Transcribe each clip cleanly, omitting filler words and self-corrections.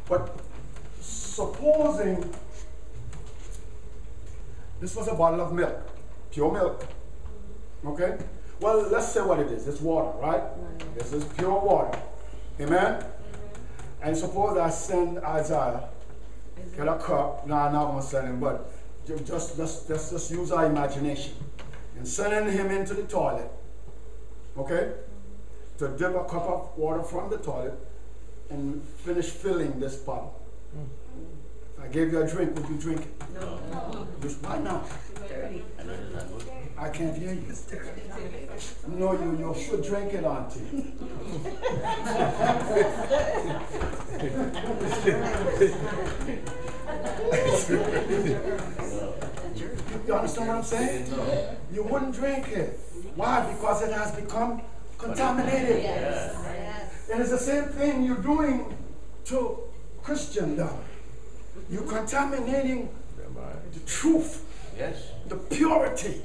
But supposing this was a bottle of milk, pure milk, okay? Well, let's say what it is. It's water, right? This is pure water. Amen? And suppose I send Isaiah, get a cup. No, I'm not going to send him, but just use our imagination. And sending him into the toilet, okay? To dip a cup of water from the toilet and finish filling this bottle. If I gave you a drink, would you drink it? No. Just why not? Dirty. I can't hear you. No, you should drink it, auntie. You understand what I'm saying? You wouldn't drink it. Why? Because it has become contaminated. Yes. And it's the same thing you're doing to Christendom. You're contaminating the truth, the purity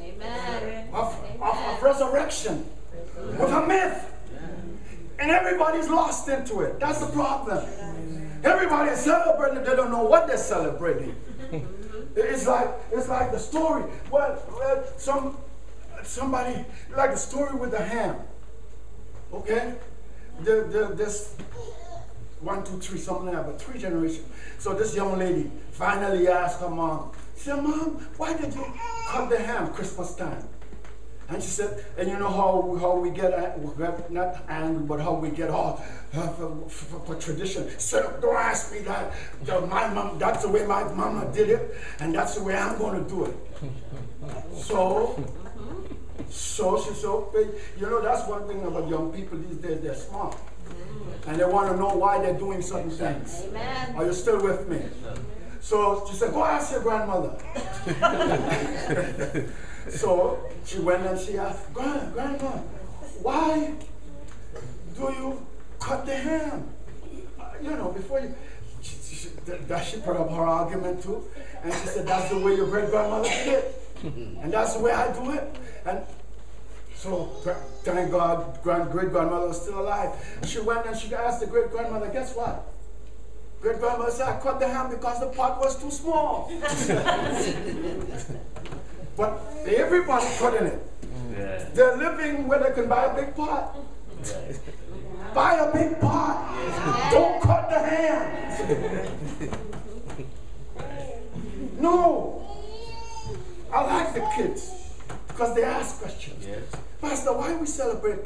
of resurrection with a myth. And everybody's lost into it. That's the problem. Everybody is celebrating, they don't know what they're celebrating. It's like the story. Well, somebody, like the story with the ham. Okay? This 1, 2, 3, something like that, but 3 generations. So this young lady finally asked her mom, she said, Mom, why did you cut the ham Christmas time? And she said, and you know how we get, not angry, but how we get all for tradition. So don't ask me that. My mom, that's the way my mama did it, and that's the way I'm going to do it. So she said, okay, you know, that's one thing about young people these days, they're smart. And they want to know why they're doing certain things. Amen. Are you still with me? So she said, go ask your grandmother. So she went and she asked, Grandma, why do you cut the ham? You know, before you... She put up her argument too. And she said, that's the way your great-grandmother did it. And that's the way I do it. And so, thank God, great-grandmother was still alive. She went and she asked the great-grandmother, guess what? Great-grandmother said, I cut the ham because the pot was too small. But everybody cut in it. Yeah. They're living where they can buy a big pot. Yeah. Buy a big pot. Yeah. Don't cut the ham. No. I like the kids because they ask questions. Yes. Pastor, why we celebrate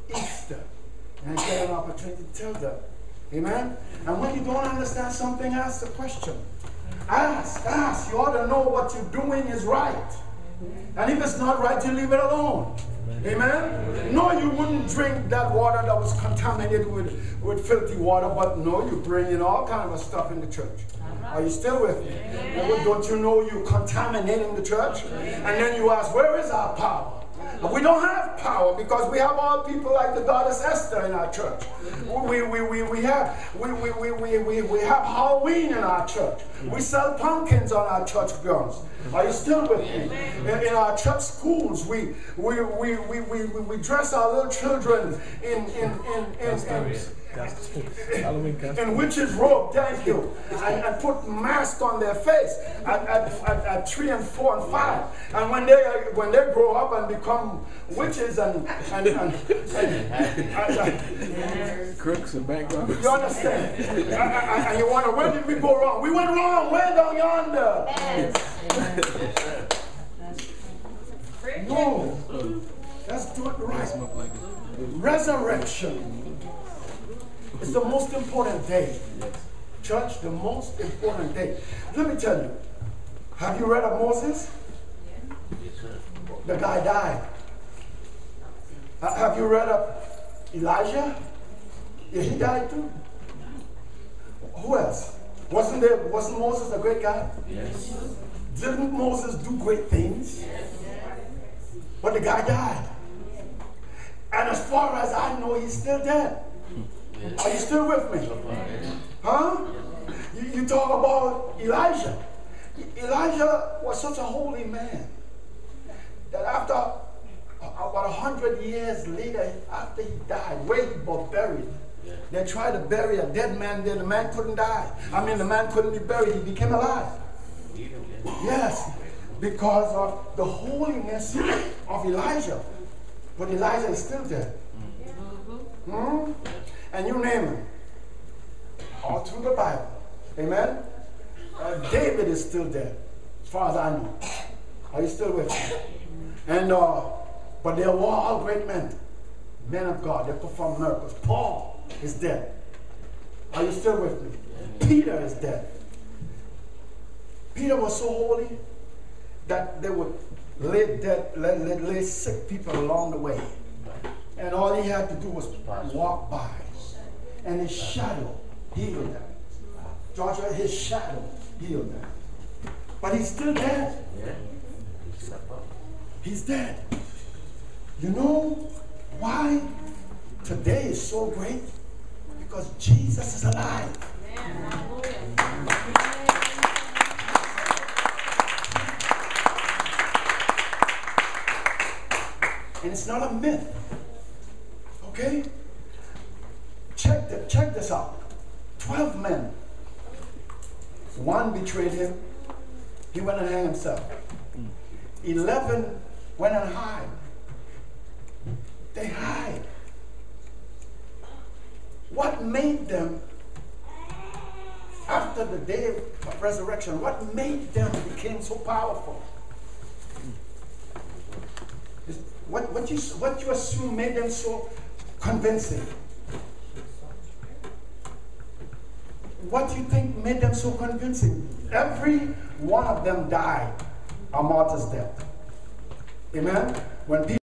Easter? And I get an opportunity to tell them. Amen? And when you don't understand something, ask the question. Ask. You ought to know what you're doing is right. And if it's not right, you leave it alone. Amen? No, you wouldn't drink that water that was contaminated with filthy water, but no, you bring in all kind of stuff in the church. Are you still with me? Well, don't you know you're contaminating the church? And then you ask, where is our power? We don't have power because we have all people like the goddess Esther in our church. We have Halloween in our church. We sell pumpkins on our church grounds. Are you still with me? In our church schools, we dress our little children in witches' robe, thank you, and put masks on their face at 3 and 4 and 5. And when they grow up and become witches and crooks and bank robbers, you understand? And you wonder, where did we go wrong? We went wrong way down yonder. No, let's do it right. Resurrection. It's the most important day. Church, the most important day. Let me tell you, have you read of Moses? The guy died. Have you read of Elijah? Yeah, he died too. Who else? Wasn't Moses a great guy? Yes. Didn't Moses do great things? Yes. But the guy died. And as far as I know, he's still dead. Are you still with me? Huh? You talk about Elijah. Elijah was such a holy man that after about 100 years later, after he died, where he was buried, They tried to bury a dead man there. The man couldn't die. I mean, the man couldn't be buried. He became alive. Yes, because of the holiness of Elijah. But Elijah is still dead. And you name it. All through the Bible. Amen? David is still dead, as far as I know. Are you still with me? And, but they were all great men. Men of God. They performed miracles. Paul is dead. Are you still with me? Peter is dead. Peter was so holy that they would lay sick people along the way. And all he had to do was walk by. And his shadow healed them. Joshua, his shadow healed them. But he's still dead. He's dead. You know why today is so great? Because Jesus is alive. And it's not a myth. Okay? Check this out. 12 men. One betrayed him. He went and hanged himself. 11 went and hid. They hide. What made them, after the day of resurrection, what made them become so powerful? What you assume made them so convincing? What do you think made them so convincing? Every one of them died a martyr's death. Amen? When people